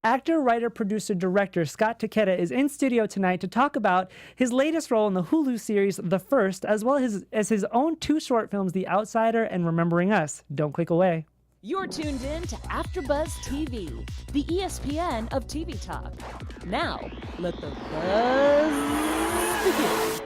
Actor, writer, producer, director Scott Takeda is in studio tonight to talk about his latest role in the Hulu series The First, as well as his own two short films, The Outsider and Remembering Us. Don't click away. You're tuned in to AfterBuzz TV, the ESPN of TV talk. Now, let the buzz begin.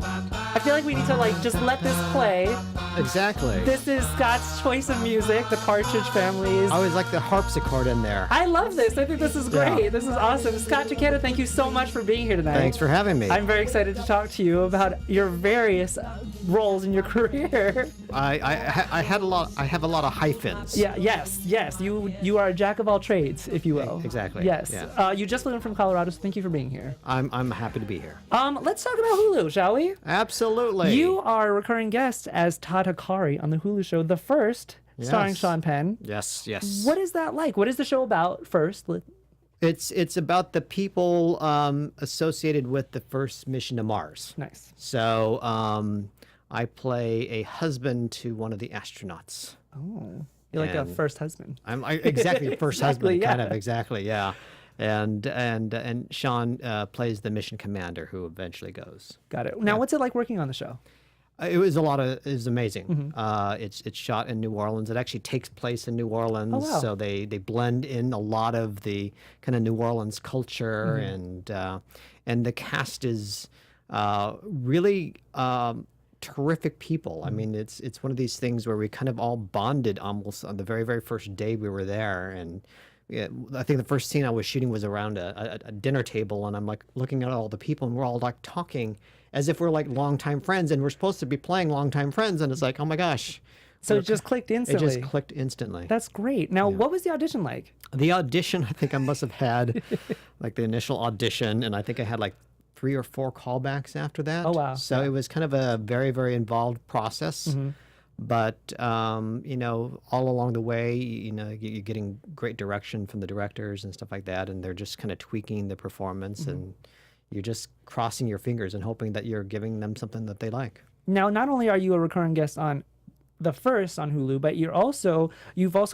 I feel like we need to just let this play. Exactly. This is Scott's choice of music, the Partridge Family's. I always like the harpsichord in there. I love this. I think this is great. Yeah. This is awesome. Scott Takeda, thank you so much for being here tonight. Thanks for having me. I'm very excited to talk to you about your various roles in your career. I have a lot of hyphens. Yeah. Yes. You are a jack of all trades, if you will. Exactly. Yes. Yeah. You just lived from Colorado, so thank you for being here. I'm happy to be here. Let's talk about Hulu, shall we? Absolutely. You are a recurring guest as Todd Hikari on the Hulu show The First, starring Yes. Sean Penn. Yes. What is that like? What is the show about first? It's about the people associated with the first mission to Mars. Nice. So I play a husband to one of the astronauts. Oh. You're like a And first husband. Exactly first Exactly, husband, kind yeah. of exactly, yeah. And Sean plays the mission commander who eventually goes. Got it. Now, what's it like working on the show? It was amazing. It's shot in New Orleans. It actually takes place in New Orleans. Oh, wow. So they blend in a lot of the kind of New Orleans culture, and the cast is really terrific people. I mean, it's one of these things where we kind of all bonded almost on the very, very first day we were there. And yeah, I think the first scene I was shooting was around a dinner table, and I'm like looking at all the people, and we're all like talking as if we're like longtime friends, and we're supposed to be playing longtime friends, and it's like, oh my gosh. So it just clicked instantly. It just clicked instantly. That's great. Now, what was the audition like? The audition, I think I must have had like the initial audition, and I think I had like 3 or 4 callbacks after that. Oh, wow. So it was kind of a very, very involved process. But, all along the way, you're getting great direction from the directors and stuff like that, and they're just kind of tweaking the performance, and you're just crossing your fingers and hoping that you're giving them something that they like. Now, not only are you a recurring guest on The First on Hulu, but you've also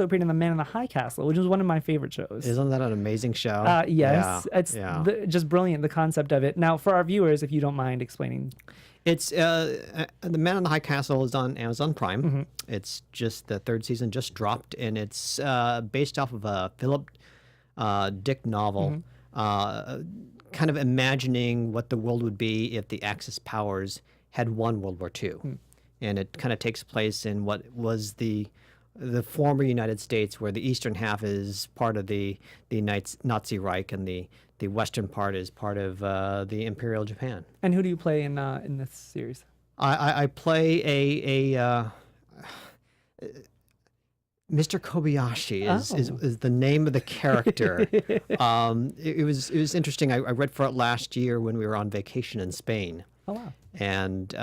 appeared in The Man in the High Castle, which is one of my favorite shows. Isn't that an amazing show? Yes. Yeah, It's yeah. just brilliant, the concept of it. Now, for our viewers, if you don't mind explaining. It's The Man in the High Castle is on Amazon Prime. It's just the 3rd season just dropped, and it's based off of a Philip Dick novel, kind of imagining what the world would be if the Axis powers had won World War II. And it kind of takes place in what was the former United States, where the eastern half is part of the Nazi Reich, and the western part is part of the Imperial Japan. And who do you play in this series? I play a Mr. Kobayashi is the name of the character. It was interesting. I read for it last year when we were on vacation in Spain. Oh, wow. And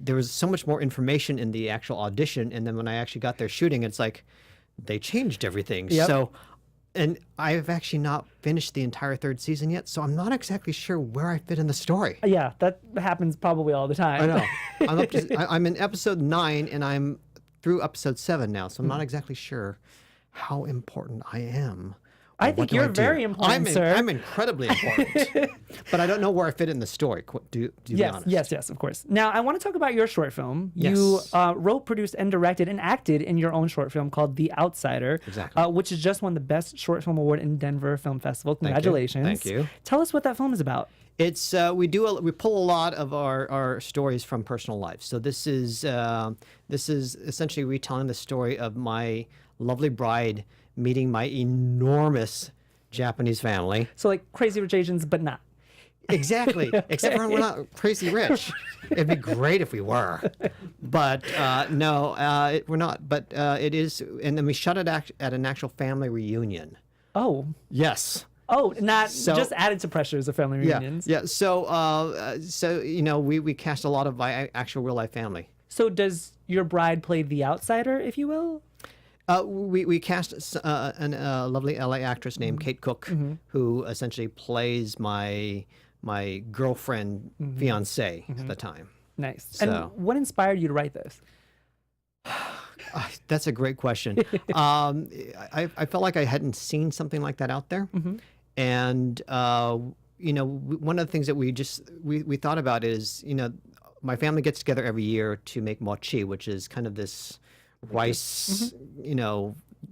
there was so much more information in the actual audition, and then when I actually got there shooting, it's like they changed everything. Yep. So, and I've actually not finished the entire 3rd season yet, so I'm not exactly sure where I fit in the story. Yeah, that happens probably all the time. I know. I'm in episode 9, and I'm through episode 7 now, so I'm not exactly sure how important I am. I think you're very important, sir. I'm incredibly important, but I don't know where I fit in the story. To be honest. Yes, of course. Now, I want to talk about your short film. Yes. You wrote, produced, and directed and acted in your own short film called The Outsider, Exactly. Which has just won the Best Short Film Award in Denver Film Festival. Congratulations. Thank you. Tell us what that film is about. It's we pull a lot of our stories from personal life. So this is essentially retelling the story of my lovely bride meeting my enormous Japanese family. So like Crazy Rich Asians, but not. Exactly. Okay. Except for we're not crazy rich. It'd be great if we were. But no, we're not. But it is. And then we shot it at an actual family reunion. Oh. Yes. Oh, not just added to pressures of family reunions. Yeah. So we cast a lot of my actual real life family. So does your bride play the outsider, if you will? We cast a lovely LA actress named Kate Cook, who essentially plays my girlfriend, fiance at the time. Nice. So. And what inspired you to write this? That's a great question. I felt like I hadn't seen something like that out there. And, one of the things that we thought about is, my family gets together every year to make mochi, which is kind of this rice,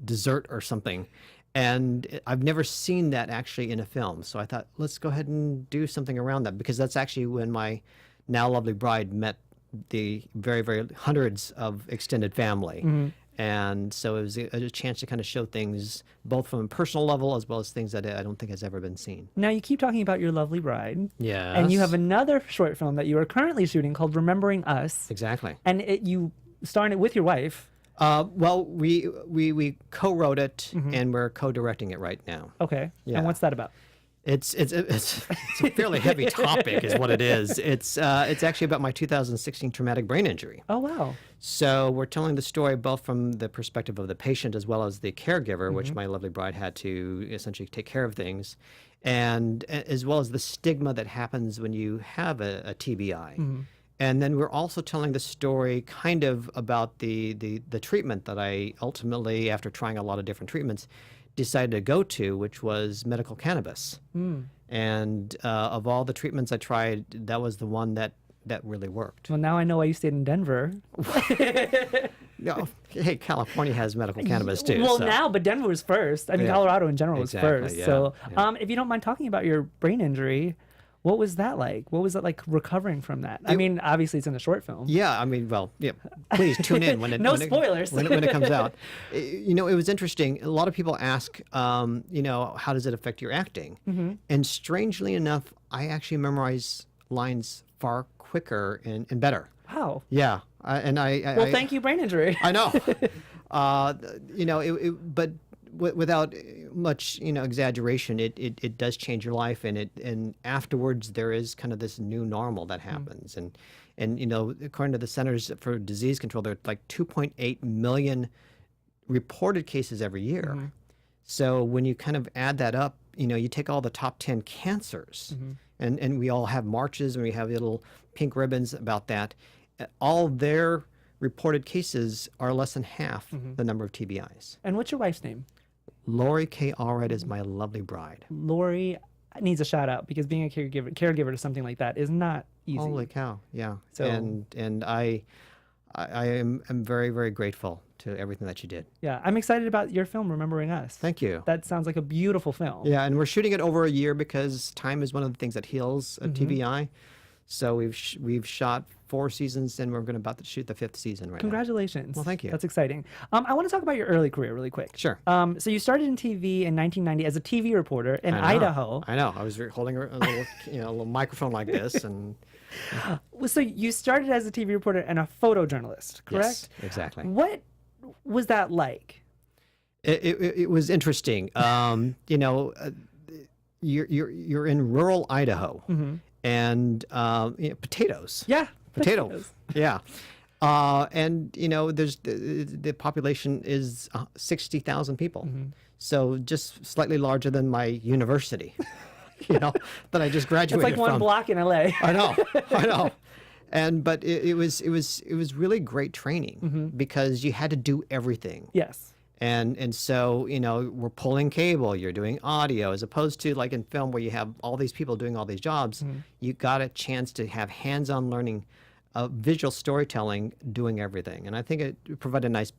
dessert or something. And I've never seen that actually in a film. So I thought, let's go ahead and do something around that, because that's actually when my now lovely bride met the very, very hundreds of extended family. And so it was a chance to kind of show things both from a personal level as well as things that I don't think has ever been seen. Now, you keep talking about your lovely bride. Yes. And you have another short film that you are currently shooting called Remembering Us. Exactly. And you starred it with your wife. Well, we co-wrote it and we're co-directing it right now. Okay. Yeah. And what's that about? It's a fairly heavy topic is what it is. It's actually about my 2016 traumatic brain injury. Oh, wow. So we're telling the story both from the perspective of the patient as well as the caregiver, which my lovely bride had to essentially take care of things, and as well as the stigma that happens when you have a TBI. And then we're also telling the story kind of about the treatment that I ultimately, after trying a lot of different treatments, decided to go to, which was medical cannabis. And of all the treatments I tried, that was the one that really worked. Well, now I know why you stayed in Denver. Hey, California has medical cannabis too. Well, so. now, but Denver was first. I mean, Yeah. Colorado in general was Exactly, first. yeah, So, yeah. if you don't mind talking about your brain injury, what was that like? What was it like recovering from that? I mean, obviously it's in the short film. Yeah, I mean, well, yeah. Please tune in when it No when it- spoilers. when it comes out. It was interesting. A lot of people ask, how does it affect your acting? And strangely enough, I actually memorize lines far quicker and better. Wow. Yeah, Well, thank you, brain injury. I know. But without much, exaggeration, it does change your life, and afterwards there is kind of this new normal that happens, and according to the Centers for Disease Control, there are like 2.8 million reported cases every year. So when you kind of add that up, you take all the top 10 cancers, and we all have marches and we have little pink ribbons about that. All their reported cases are less than half the number of TBIs. And what's your wife's name? Lori K. Allred is my lovely bride. Lori needs a shout out, because being a caregiver to something like that is not easy. Holy cow! Yeah. So- And I am very, very grateful to everything that you did. Yeah, I'm excited about your film, Remembering Us. Thank you. That sounds like a beautiful film. Yeah, and we're shooting it over a year because time is one of the things that heals a TBI. So we've shot 4 seasons, and we're about to shoot the 5th season right now. Congratulations. Well, thank you. That's exciting. I want to talk about your early career really quick. Sure. So you started in TV in 1990 as a TV reporter in I know. Idaho. I know. I was holding a little, a little microphone like this, and So you started as a TV reporter and a photojournalist, correct? yes, exactly. What was that like? It was interesting. You're in rural Idaho, and potatoes. Yeah. Potatoes. Yeah. And there's the population is 60,000 people, so just slightly larger than my university. That I just It's graduated like one from. block in LA. I know. But it was really great training because you had to do everything. Yes. And so, we're pulling cable, you're doing audio, as opposed to like in film where you have all these people doing all these jobs. You got a chance to have hands-on learning, visual storytelling, doing everything. And I think it provided a nice,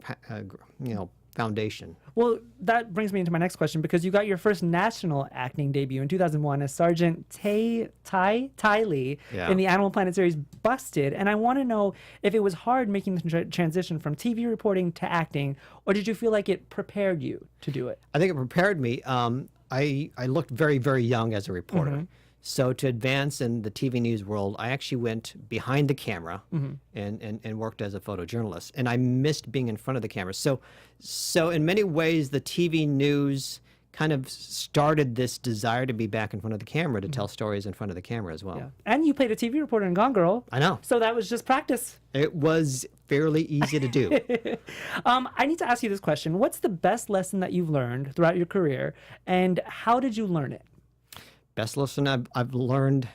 foundation. Well, that brings me into my next question, because you got your first national acting debut in 2001 as Sergeant Ty Lee Yeah. in the Animal Planet series Busted. And I want to know if it was hard making the transition from TV reporting to acting, or did you feel like it prepared you to do it? I think it prepared me. I looked very, very young as a reporter. So to advance in the TV news world, I actually went behind the camera and worked as a photojournalist. And I missed being in front of the camera. So in many ways, the TV news kind of started this desire to be back in front of the camera, to tell stories in front of the camera as well. Yeah. And you played a TV reporter in Gone Girl. I know. So that was just practice. It was fairly easy to do. I need to ask you this question. What's the best lesson that you've learned throughout your career, and how did you learn it? Best lesson I've learned,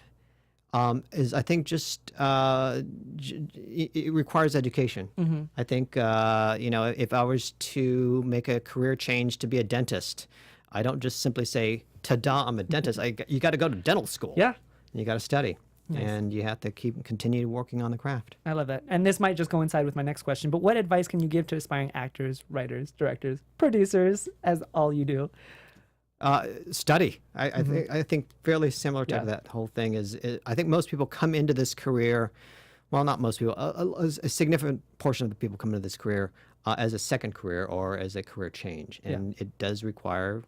is I think just it requires education. I think if I was to make a career change to be a dentist, I don't just simply say, "Ta-da, I'm a dentist." You got to go to dental school. Yeah. And you got to study. Nice. And you have to continue working on the craft. I love that. And this might just coincide with my next question, but what advice can you give to aspiring actors, writers, directors, producers, as all you do? Study. I think fairly similar to that whole thing is I think most people come into this career, well, not most people, a significant portion of the people come into this career as a second career or as a career change. And it does require,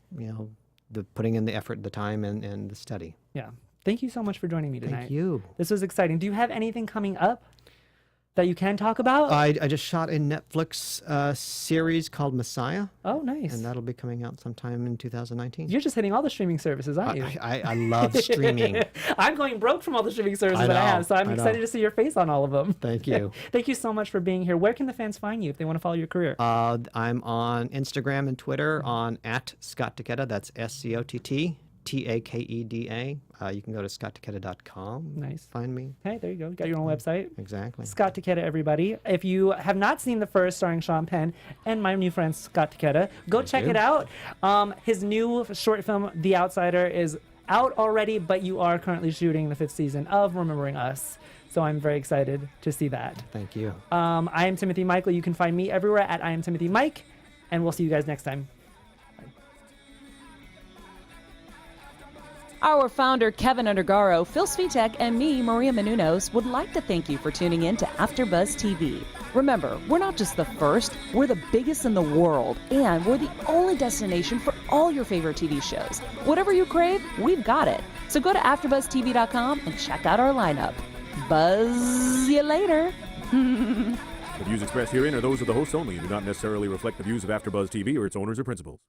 the putting in the effort, the time, and the study. Yeah. Thank you so much for joining me tonight. Thank you. This was exciting. Do you have anything coming up that you can talk about? I just shot a Netflix series called Messiah. Oh, nice. And that'll be coming out sometime in 2019. You're just hitting all the streaming services, aren't you? I love streaming. I'm going broke from all the streaming services that I have, so I'm excited to see your face on all of them. Thank you. Thank you so much for being here. Where can the fans find you if they want to follow your career? I'm on Instagram and Twitter on @ScottTakeda. That's ScottTakeda. You can go to scotttakeda.com. Nice. Find me. Hey, there you go. You got your own website. Exactly. Scott Takeda, everybody. If you have not seen the first, starring Sean Penn and my new friend Scott Takeda, go check it out. His new short film, The Outsider, is out already, but you are currently shooting the 5th season of Remembering Us. So I'm very excited to see that. Thank you. I am Timothy Michael. You can find me everywhere at I am Timothy Mike, and we'll see you guys next time. Our founder, Keven Undergaro, Phil Svitek, and me, Maria Menounos, would like to thank you for tuning in to AfterBuzz TV. Remember, we're not just the first, we're the biggest in the world, and we're the only destination for all your favorite TV shows. Whatever you crave, we've got it. So go to AfterBuzzTV.com and check out our lineup. Buzz you later. The views expressed herein are those of the hosts only and do not necessarily reflect the views of AfterBuzz TV or its owners or principals.